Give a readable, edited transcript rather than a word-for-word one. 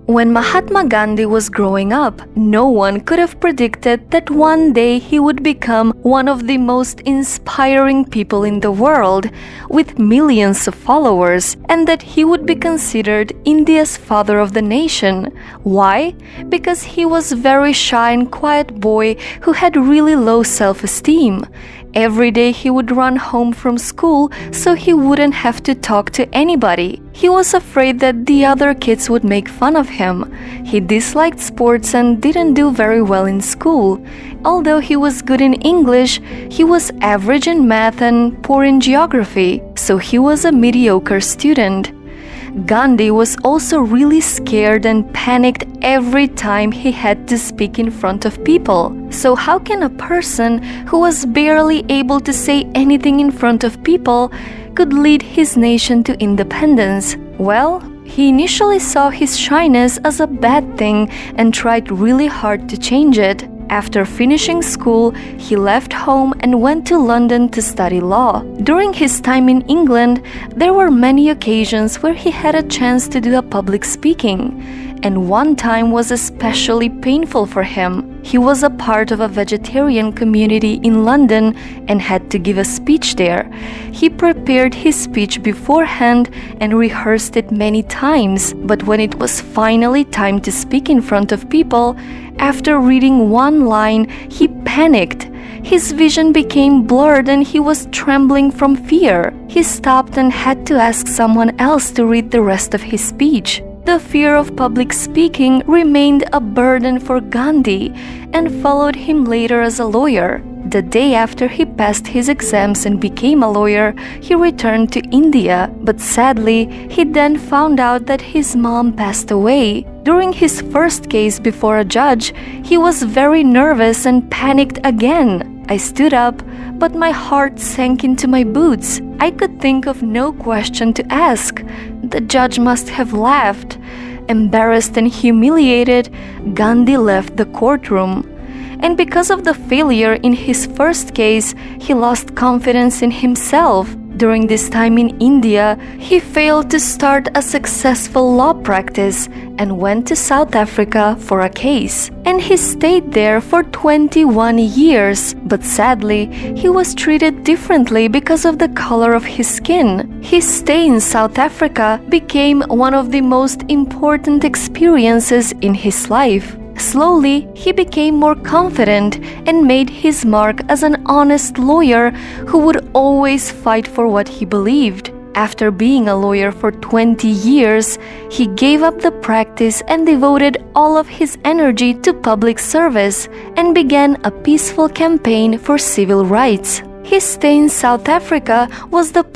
When Mahatma Gandhi was growing up, no one could have predicted that one day he would become one of the most inspiring people in the world, with millions of followers, and that he would be considered India's father of the nation. Why? Because he was a very shy and quiet boy who had really low self-esteem. Every day he would run home from school so he wouldn't have to talk to anybody. He was afraid that the other kids would make fun of him. He disliked sports and didn't do very well in school. Although he was good in English, he was average in math and poor in geography, so he was a mediocre student. Gandhi was also really scared and panicked every time he had to speak in front of people. So how can a person who was barely able to say anything in front of people could lead his nation to independence? Well, he initially saw his shyness as a bad thing and tried really hard to change it. After finishing school, he left home and went to London to study law. During his time in England, there were many occasions where he had a chance to do a public speaking, and one time was especially painful for him. He was a part of a vegetarian community in London and had to give a speech there. He prepared his speech beforehand and rehearsed it many times, but when it was finally time to speak in front of people, after reading one line, he panicked. His vision became blurred and he was trembling from fear. He stopped and had to ask someone else to read the rest of his speech. The fear of public speaking remained a burden for Gandhi and followed him later as a lawyer. The day after he passed his exams and became a lawyer, he returned to India, but sadly, he then found out that his mom passed away. During his first case before a judge, he was very nervous and panicked again. I stood up, but my heart sank into my boots. I could think of no question to ask. The judge must have laughed. Embarrassed and humiliated, Gandhi left the courtroom. And because of the failure in his first case, he lost confidence in himself. During this time in India, he failed to start a successful law practice and went to South Africa for a case. And he stayed there for 21 years, but sadly, he was treated differently because of the color of his skin. His stay in South Africa became one of the most important experiences in his life. Slowly, he became more confident and made his mark as an honest lawyer who would always fight for what he believed. After being a lawyer for 20 years, he gave up the practice and devoted all of his energy to public service and began a peaceful campaign for civil rights. His stay in South Africa was the